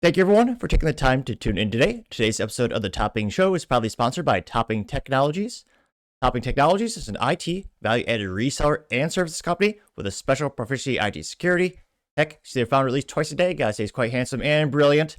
Thank you, everyone, for taking the time to tune in today. Today's episode of the Topping Show is proudly sponsored by Topping Technologies. Topping Technologies is an IT value-added reseller and services company with a special proficiency IT security. Heck, see their founder at least twice a day. Gotta say he's quite handsome and brilliant.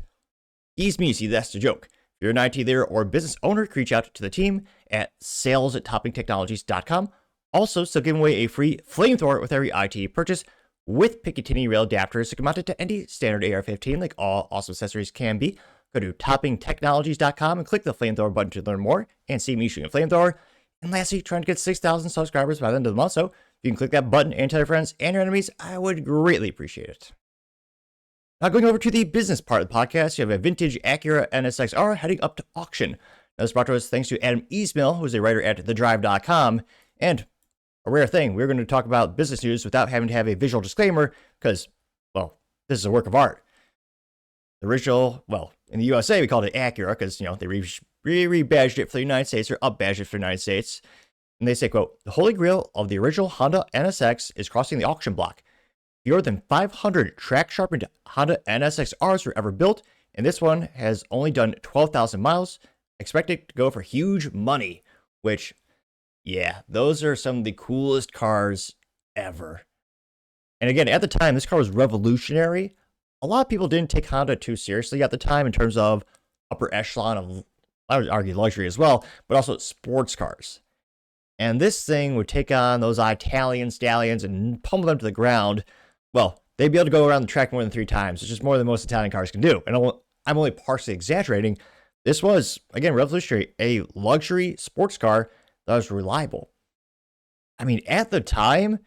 He's me, see, that's the joke. If you're an IT leader or business owner, reach out to the team at sales@toppingtechnologies.com. Also, still giving away a free flamethrower with every IT purchase with Picatinny rail adapters to mount it to any standard AR-15 like all awesome accessories can be. Go to toppingtechnologies.com and click the flamethrower button to learn more and see me shooting a flamethrower. And lastly, trying to get 6,000 subscribers by the end of the month, so if you can click that button and tell your friends and your enemies, I would greatly appreciate it. Now going over to the business part of the podcast, you have a vintage Acura NSX R heading up to auction. Now this brought to us thanks to Adam Easmill, who's a writer at thedrive.com, and a rare thing, we're going to talk about business news without having to have a visual disclaimer because, well, this is a work of art. The original, well, in the USA, we called it Acura because, they rebadged it for the United States or up-badged it for the United States. And they say, quote, the holy grail of the original Honda NSX is crossing the auction block. Fewer than 500 track-sharpened Honda NSX Rs were ever built, and this one has only done 12,000 miles, expected to go for huge money, which, yeah, those are some of the coolest cars ever. And again, at the time, this car was revolutionary. A lot of people didn't take Honda too seriously at the time in terms of upper echelon of, I would argue, luxury as well, but also sports cars. And this thing would take on those Italian stallions and pummel them to the ground. Well, they'd be able to go around the track more than 3 times, which is more than most Italian cars can do. And I'm only partially exaggerating. This was, again, revolutionary, a luxury sports car that was reliable. I mean, at the time,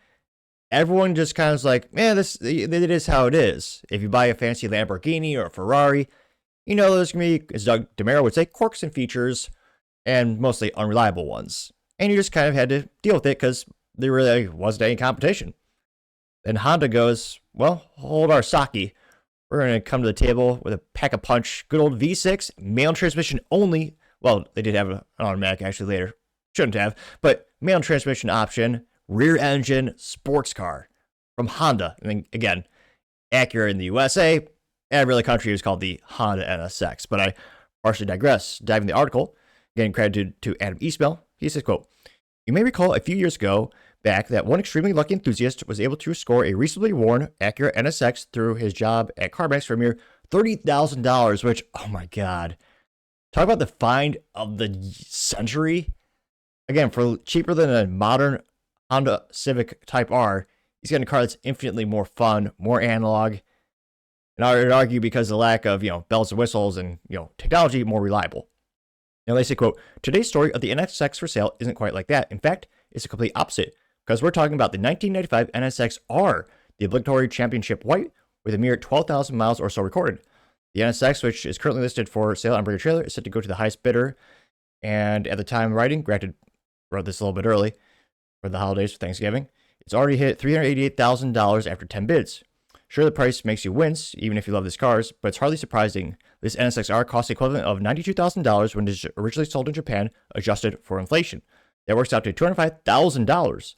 everyone just kind of was like, man, it is how it is. If you buy a fancy Lamborghini or a Ferrari, there's going to be, as Doug DeMero would say, quirks and features, and mostly unreliable ones. And you just kind of had to deal with it because there really wasn't any competition. Then Honda goes, well, hold our sake. We're going to come to the table with a pack a punch, good old V6, manual transmission only. Well, they did have an automatic actually later. Shouldn't have, but manual transmission option, rear engine, sports car from Honda. And then again, Acura in the USA, every other country was called the Honda NSX. But I partially digress. Diving the article, getting credited to Adam Eastmill. He says, quote, you may recall a few years ago back that one extremely lucky enthusiast was able to score a recently worn Acura NSX through his job at CarMax for a mere $30,000, which, oh my God. Talk about the find of the century. Again, for cheaper than a modern Honda Civic Type R, he's getting a car that's infinitely more fun, more analog, and I would argue because of the lack of, bells and whistles and, technology, more reliable. Now they say, quote, today's story of the NSX for sale isn't quite like that. In fact, it's the complete opposite, because we're talking about the 1995 NSX R, the obligatory championship white, with a mere 12,000 miles or so recorded. The NSX, which is currently listed for sale on Breaker Trailer, is set to go to the highest bidder, and at the time of writing, granted, wrote this a little bit early for the holidays for Thanksgiving, it's already hit $388,000 after 10 bids. Sure, the price makes you wince, even if you love these cars, but it's hardly surprising. This NSX-R costs the equivalent of $92,000 when it was originally sold in Japan, adjusted for inflation. That works out to $205,000,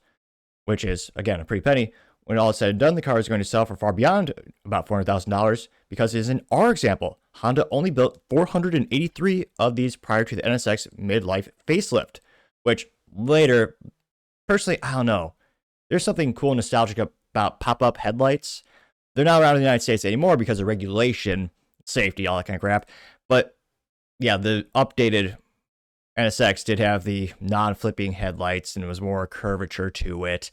which is, again, a pretty penny. When all is said and done, the car is going to sell for far beyond about $400,000 because it is an R example. Honda only built 483 of these prior to the NSX midlife facelift, which later, personally, I don't know. There's something cool and nostalgic about pop-up headlights. They're not around in the United States anymore because of regulation, safety, all that kind of crap. But yeah, the updated NSX did have the non-flipping headlights and it was more curvature to it.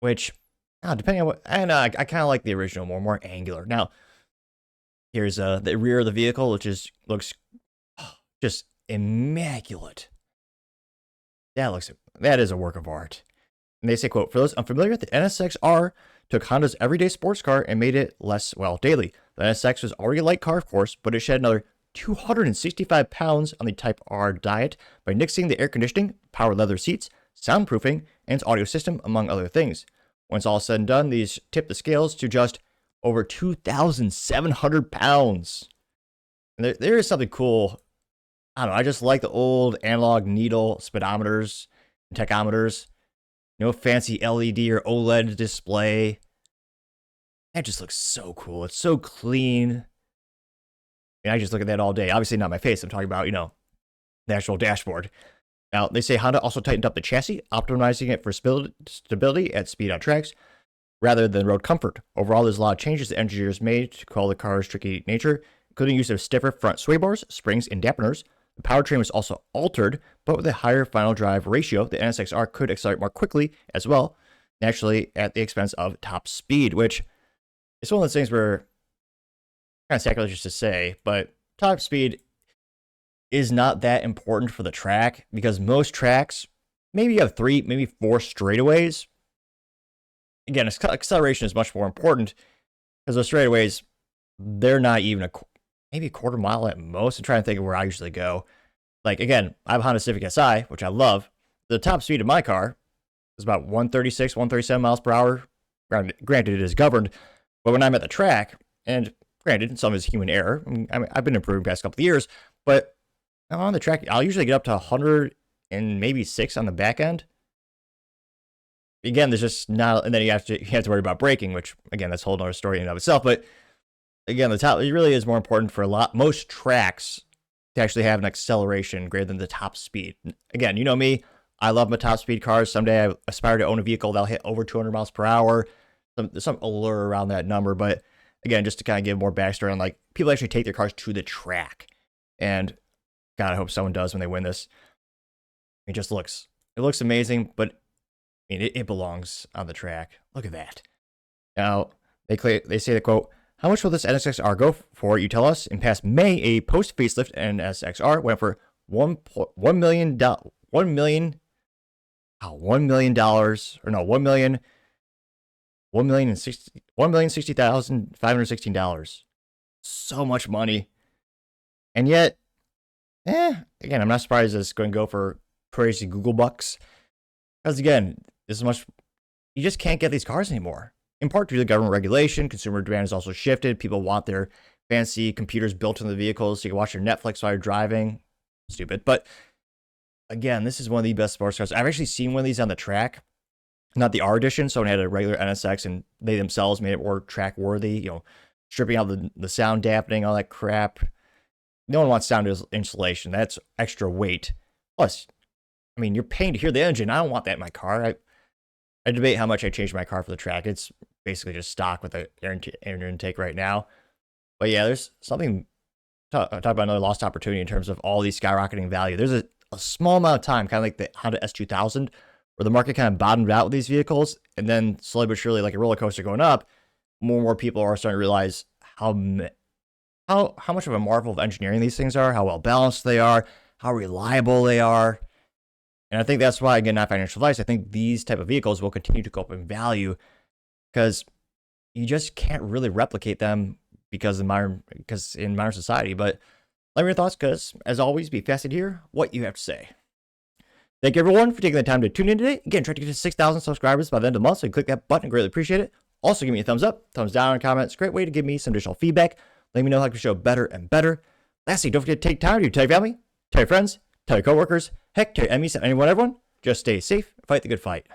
Which, depending on what, and I kind of like the original more angular. Now, here's the rear of the vehicle, which looks just immaculate. That is a work of art. And they say, quote, for those unfamiliar, the NSX R took Honda's everyday sports car and made it less, daily. The NSX was already a light car, of course, but it shed another 265 pounds on the Type R diet by nixing the air conditioning, power leather seats, soundproofing, and its audio system, among other things. Once all said and done, these tipped the scales to just over 2,700 pounds. And there is something cool. I don't know, I just like the old analog needle speedometers and tachometers. No fancy LED or OLED display. That just looks so cool. It's so clean. And I just look at that all day. Obviously not my face. I'm talking about, the actual dashboard. Now, they say Honda also tightened up the chassis, optimizing it for stability at speed on tracks rather than road comfort. Overall, there's a lot of changes the engineers made to quell the car's tricky nature, including use of stiffer front sway bars, springs, and dampeners. The powertrain was also altered, but with a higher final drive ratio, the NSX R could accelerate more quickly as well, naturally at the expense of top speed, which is one of those things where kind of sacrilegious to say, but top speed is not that important for the track because most tracks, maybe you have 3, maybe 4 straightaways. Again, acceleration is much more important because those straightaways, they're not even maybe a quarter mile at most. I'm trying to think of where I usually go. Like, again, I have a Honda Civic Si, which I love. The top speed of my car is about 136, 137 miles per hour. Granted, it is governed, but when I'm at the track, and granted, some is human error. I mean, I've been improving the past couple of years, but on the track, I'll usually get up to 100 and maybe 6 on the back end. Again, there's just not, and then you have to worry about braking, which again, that's a whole other story in and of itself. But again, the top, it really is more important for most tracks to actually have an acceleration greater than the top speed. Again, you know me, I love my top speed cars. Someday I aspire to own a vehicle that'll hit over 200 miles per hour, some allure around that number. But again, just to kind of give more backstory on like people actually take their cars to the track, and God, I hope someone does when they win this. It looks amazing, but I mean, it belongs on the track. Look at that. Now, they say the quote, "How much will this NSX R go for? You tell us." In past May, a post-facelift NSX R went for $1 million, $1,060,516. So much money. And yet, again, I'm not surprised it's going to go for crazy Google bucks. Because again, you just can't get these cars anymore. In part due to government regulation, consumer demand has also shifted. People want their fancy computers built into the vehicles so you can watch your Netflix while you're driving. Stupid. But again, this is one of the best sports cars. I've actually seen one of these on the track. Not the R edition. Someone had a regular NSX and they themselves made it more track worthy, stripping out the sound dampening, all that crap. No one wants sound insulation. That's extra weight. Plus, I mean, you're paying to hear the engine. I don't want that in my car. I debate how much I changed my car for the track. It's basically just stock with the air intake right now. But yeah, there's something, talk about another lost opportunity in terms of all these skyrocketing value. There's a small amount of time, kind of like the Honda S2000, where the market kind of bottomed out with these vehicles. And then slowly but surely, like a roller coaster going up, more and more people are starting to realize how much of a marvel of engineering these things are, how well balanced they are, how reliable they are. And I think that's why, again, not financial advice, I think these type of vehicles will continue to go up in value because you just can't really replicate them because in modern society. But let me know your thoughts because, as always, be fascinated to hear what you have to say. Thank you, everyone, for taking the time to tune in today. Again, try to get to 6,000 subscribers by the end of the month, so you click that button. I greatly appreciate it. Also, give me a thumbs up, thumbs down, and comments. Great way to give me some additional feedback. Let me know how I can show better and better. Lastly, don't forget to take time to tell your family, tell your friends, tell your coworkers, heck, tell your enemies, and everyone. Just stay safe and fight the good fight.